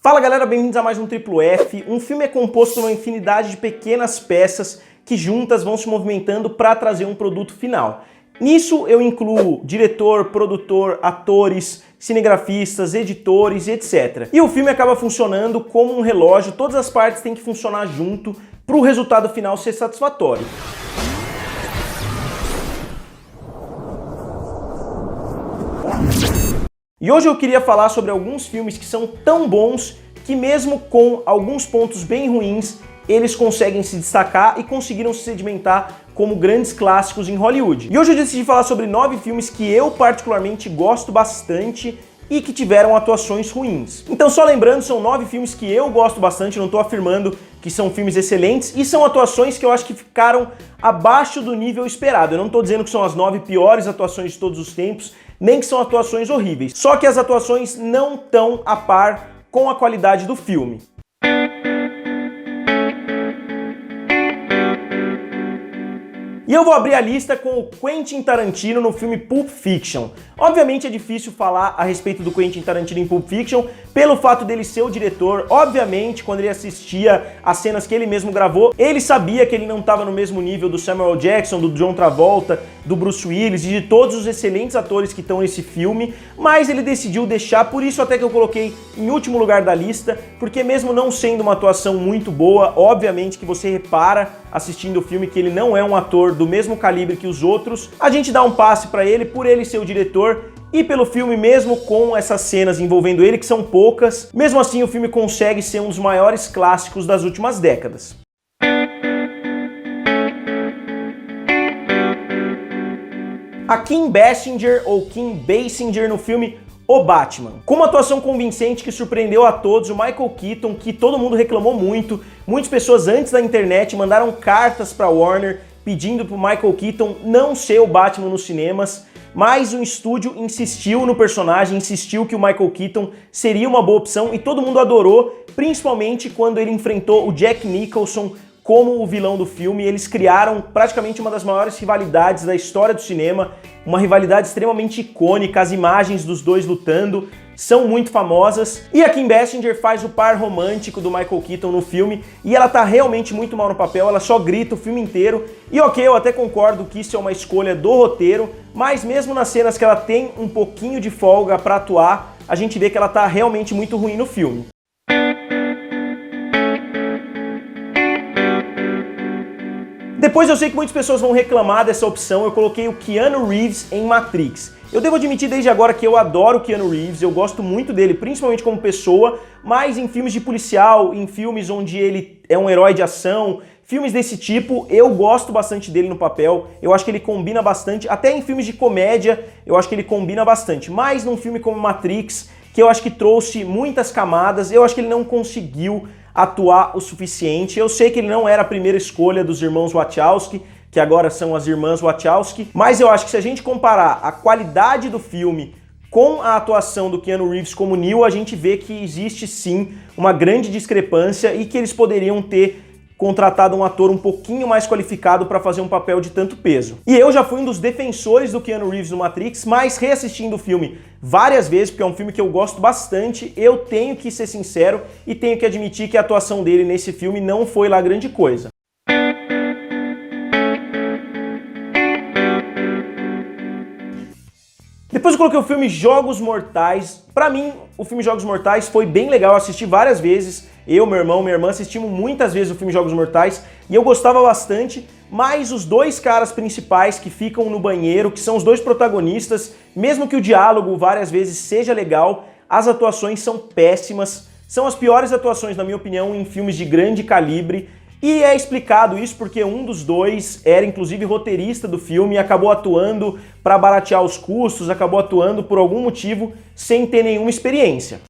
Fala galera, bem-vindos a mais um Triplo F. Um filme é composto por uma infinidade de pequenas peças que juntas vão se movimentando para trazer um produto final. Nisso eu incluo diretor, produtor, atores, cinegrafistas, editores, etc. E o filme acaba funcionando como um relógio, todas as partes têm que funcionar junto para o resultado final ser satisfatório. E hoje eu queria falar sobre alguns filmes que são tão bons que mesmo com alguns pontos bem ruins, eles conseguem se destacar e conseguiram se sedimentar como grandes clássicos em Hollywood. E hoje eu decidi falar sobre 9 filmes que eu particularmente gosto bastante e que tiveram atuações ruins. Então só lembrando, são 9 filmes que eu gosto bastante, não estou afirmando que são filmes excelentes, e são atuações que eu acho que ficaram abaixo do nível esperado. Eu não estou dizendo que são as 9 piores atuações de todos os tempos, nem que são atuações horríveis. Só que as atuações não estão a par com a qualidade do filme. E eu vou abrir a lista com o Quentin Tarantino no filme Pulp Fiction. Obviamente é difícil falar a respeito do Quentin Tarantino em Pulp Fiction pelo fato dele ser o diretor. Obviamente, quando ele assistia as cenas que ele mesmo gravou, ele sabia que ele não estava no mesmo nível do Samuel L. Jackson, do John Travolta, do Bruce Willis e de todos os excelentes atores que estão nesse filme, mas ele decidiu deixar, por isso até que eu coloquei em último lugar da lista, porque mesmo não sendo uma atuação muito boa, obviamente que você repara assistindo o filme que ele não é um ator do mesmo calibre que os outros, a gente dá um passe pra ele por ele ser o diretor e pelo filme, mesmo com essas cenas envolvendo ele, que são poucas, mesmo assim o filme consegue ser um dos maiores clássicos das últimas décadas. A Kim Basinger, ou Kim Basinger, no filme O Batman. Com uma atuação convincente que surpreendeu a todos, o Michael Keaton, que todo mundo reclamou muito, muitas pessoas antes da internet mandaram cartas para Warner pedindo para o Michael Keaton não ser o Batman nos cinemas, mas o estúdio insistiu no personagem, insistiu que o Michael Keaton seria uma boa opção e todo mundo adorou, principalmente quando ele enfrentou o Jack Nicholson como o vilão do filme. Eles criaram praticamente uma das maiores rivalidades da história do cinema, uma rivalidade extremamente icônica, as imagens dos dois lutando são muito famosas, e a Kim Basinger faz o par romântico do Michael Keaton no filme, e ela tá realmente muito mal no papel, ela só grita o filme inteiro, e ok, eu até concordo que isso é uma escolha do roteiro, mas mesmo nas cenas que ela tem um pouquinho de folga pra atuar, a gente vê que ela tá realmente muito ruim no filme. Depois eu sei que muitas pessoas vão reclamar dessa opção, eu coloquei o Keanu Reeves em Matrix. Eu devo admitir desde agora que eu adoro o Keanu Reeves, eu gosto muito dele, principalmente como pessoa, mas em filmes de policial, em filmes onde ele é um herói de ação, filmes desse tipo, eu gosto bastante dele no papel, eu acho que ele combina bastante, até em filmes de comédia eu acho que ele combina bastante, mas num filme como Matrix, que eu acho que trouxe muitas camadas, eu acho que ele não conseguiu atuar o suficiente. Eu sei que ele não era a primeira escolha dos irmãos Wachowski, que agora são as irmãs Wachowski, mas eu acho que se a gente comparar a qualidade do filme com a atuação do Keanu Reeves como Neo, a gente vê que existe sim uma grande discrepância e que eles poderiam ter contratado um ator um pouquinho mais qualificado para fazer um papel de tanto peso. E eu já fui um dos defensores do Keanu Reeves no Matrix, mas reassistindo o filme várias vezes, porque é um filme que eu gosto bastante, eu tenho que ser sincero e tenho que admitir que a atuação dele nesse filme não foi lá grande coisa. Depois eu coloquei o filme Jogos Mortais. Pra mim, o filme Jogos Mortais foi bem legal, eu assisti várias vezes. Eu, meu irmão, minha irmã assistimos muitas vezes o filme Jogos Mortais e eu gostava bastante, mas os dois caras principais que ficam no banheiro, que são os dois protagonistas, mesmo que o diálogo várias vezes seja legal, as atuações são péssimas, são as piores atuações, na minha opinião, em filmes de grande calibre. E é explicado isso porque um dos dois era inclusive roteirista do filme e acabou atuando para baratear os custos, acabou atuando por algum motivo sem ter nenhuma experiência.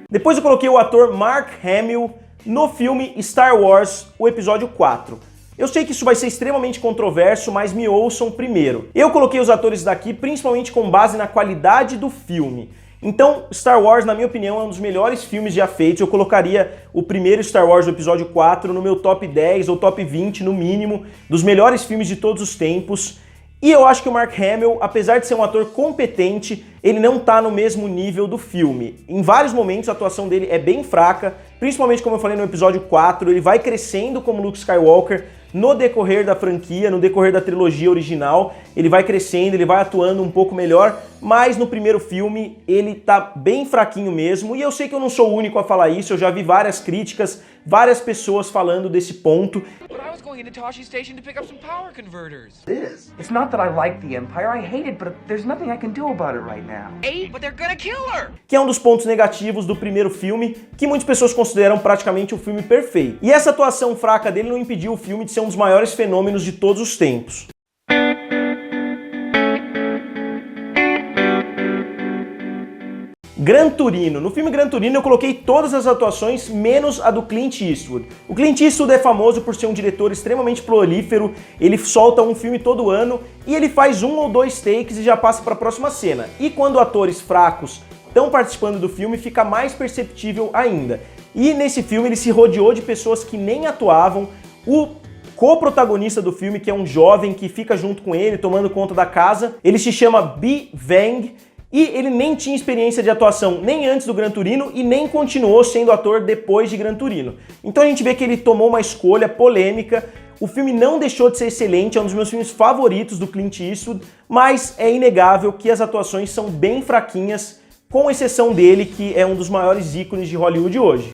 Depois eu coloquei o ator Mark Hamill no filme Star Wars, o episódio 4. Eu sei que isso vai ser extremamente controverso, mas me ouçam primeiro. Eu coloquei os atores daqui principalmente com base na qualidade do filme. Então, Star Wars, na minha opinião, é um dos melhores filmes já feitos. Eu colocaria o primeiro Star Wars do episódio 4 no meu top 10 ou top 20, no mínimo, dos melhores filmes de todos os tempos. E eu acho que o Mark Hamill, apesar de ser um ator competente, ele não tá no mesmo nível do filme. Em vários momentos a atuação dele é bem fraca, principalmente como eu falei no episódio 4, ele vai crescendo como Luke Skywalker no decorrer da franquia, no decorrer da trilogia original, ele vai crescendo, ele vai atuando um pouco melhor, mas no primeiro filme ele tá bem fraquinho mesmo, e eu sei que eu não sou o único a falar isso, eu já vi várias críticas, várias pessoas falando desse ponto. Going into Toshi Station to pick up some power converters. It's not that I like the Empire, I hate it, but there's nothing I can do about it right now. Hey, but they're gonna kill her! Que é um dos pontos negativos do primeiro filme, que muitas pessoas consideram praticamente o filme perfeito. E essa atuação fraca dele não impediu o filme de ser um dos maiores fenômenos de todos os tempos. Gran Turino. No filme Gran Turino eu coloquei todas as atuações, menos a do Clint Eastwood. O Clint Eastwood é famoso por ser um diretor extremamente prolífero, ele solta um filme todo ano e ele faz 1 ou 2 takes e já passa para a próxima cena. E quando atores fracos estão participando do filme, fica mais perceptível ainda. E nesse filme ele se rodeou de pessoas que nem atuavam, o co-protagonista do filme, que é um jovem que fica junto com ele, tomando conta da casa, ele se chama Bi Vang, e ele nem tinha experiência de atuação nem antes do Gran Turino e nem continuou sendo ator depois de Gran Turino. Então a gente vê que ele tomou uma escolha polêmica. O filme não deixou de ser excelente, é um dos meus filmes favoritos do Clint Eastwood, mas é inegável que as atuações são bem fraquinhas, com exceção dele, que é um dos maiores ícones de Hollywood hoje.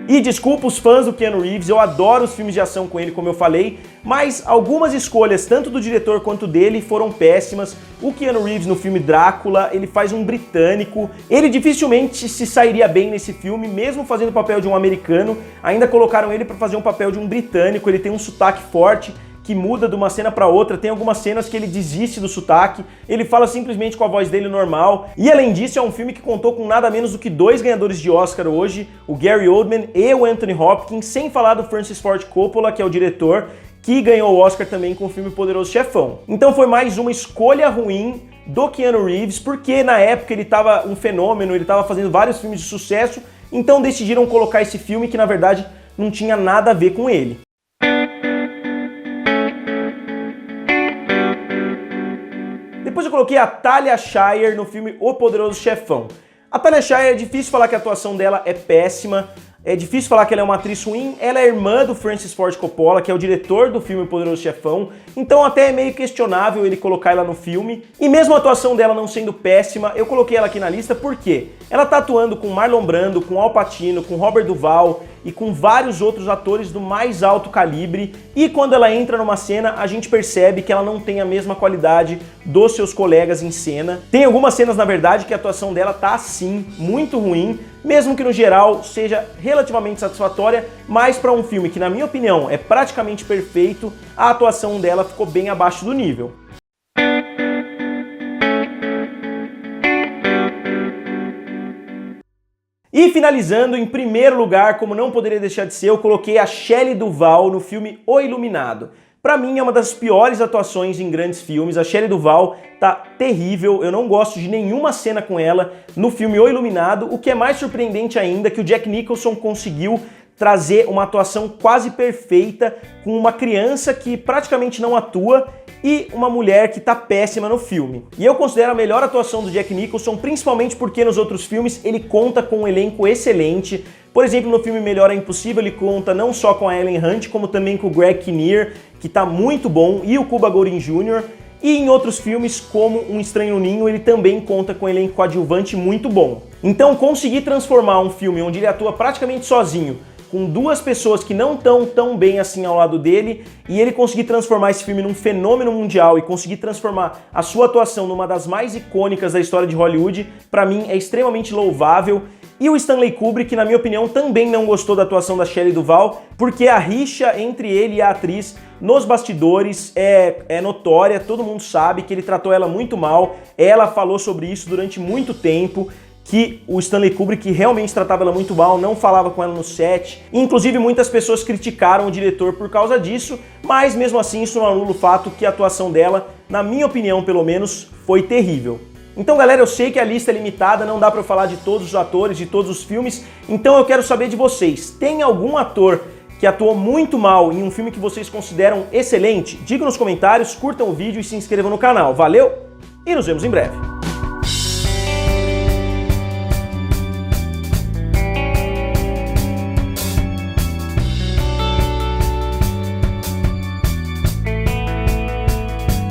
E desculpa os fãs do Keanu Reeves, eu adoro os filmes de ação com ele, como eu falei, mas algumas escolhas, tanto do diretor quanto dele, foram péssimas. O Keanu Reeves no filme Drácula, ele faz um britânico, ele dificilmente se sairia bem nesse filme, mesmo fazendo o papel de um americano, ainda colocaram ele para fazer um papel de um britânico, ele tem um sotaque forte, que muda de uma cena para outra, tem algumas cenas que ele desiste do sotaque, ele fala simplesmente com a voz dele normal, e além disso é um filme que contou com nada menos do que 2 ganhadores de Oscar hoje, o Gary Oldman e o Anthony Hopkins, sem falar do Francis Ford Coppola, que é o diretor, que ganhou o Oscar também com o filme Poderoso Chefão. Então foi mais uma escolha ruim do Keanu Reeves, porque na época ele estava um fenômeno, ele estava fazendo vários filmes de sucesso, então decidiram colocar esse filme que na verdade não tinha nada a ver com ele. Depois eu coloquei a Talia Shire no filme O Poderoso Chefão. A Talia Shire é difícil falar que a atuação dela é péssima, é difícil falar que ela é uma atriz ruim, ela é irmã do Francis Ford Coppola, que é o diretor do filme O Poderoso Chefão, então até é meio questionável ele colocar ela no filme. E mesmo a atuação dela não sendo péssima, eu coloquei ela aqui na lista porque ela tá atuando com Marlon Brando, com Al Pacino, com Robert Duvall e com vários outros atores do mais alto calibre, e quando ela entra numa cena, a gente percebe que ela não tem a mesma qualidade dos seus colegas em cena. Tem algumas cenas, na verdade, que a atuação dela tá assim, muito ruim, mesmo que no geral seja relativamente satisfatória, mas para um filme que, na minha opinião, é praticamente perfeito, a atuação dela ficou bem abaixo do nível. E finalizando, em primeiro lugar, como não poderia deixar de ser, eu coloquei a Shelley Duvall no filme O Iluminado. Pra mim é uma das piores atuações em grandes filmes, a Shelley Duvall tá terrível, eu não gosto de nenhuma cena com ela no filme O Iluminado. O que é mais surpreendente ainda é que o Jack Nicholson conseguiu trazer uma atuação quase perfeita com uma criança que praticamente não atua e uma mulher que tá péssima no filme. E eu considero a melhor atuação do Jack Nicholson, principalmente porque nos outros filmes ele conta com um elenco excelente. Por exemplo, no filme Melhor é Impossível ele conta não só com a Ellen Hunt, como também com o Greg Kinnear, que tá muito bom, e o Cuba Gooding Jr., e em outros filmes, como Um Estranho no Ninho, ele também conta com um elenco coadjuvante muito bom. Então, conseguir transformar um filme onde ele atua praticamente sozinho, com 2 pessoas que não estão tão bem assim ao lado dele, e ele conseguir transformar esse filme num fenômeno mundial e conseguir transformar a sua atuação numa das mais icônicas da história de Hollywood, pra mim é extremamente louvável. E o Stanley Kubrick, na minha opinião, também não gostou da atuação da Shelley Duvall, porque a rixa entre ele e a atriz nos bastidores é notória, todo mundo sabe que ele tratou ela muito mal, ela falou sobre isso durante muito tempo, que o Stanley Kubrick realmente tratava ela muito mal, não falava com ela no set. Inclusive muitas pessoas criticaram o diretor por causa disso, mas mesmo assim isso não anula o fato que a atuação dela, na minha opinião pelo menos, foi terrível. Então galera, eu sei que a lista é limitada, não dá pra eu falar de todos os atores, de todos os filmes, então eu quero saber de vocês, tem algum ator que atuou muito mal em um filme que vocês consideram excelente? Digam nos comentários, curtam o vídeo e se inscrevam no canal. Valeu e nos vemos em breve.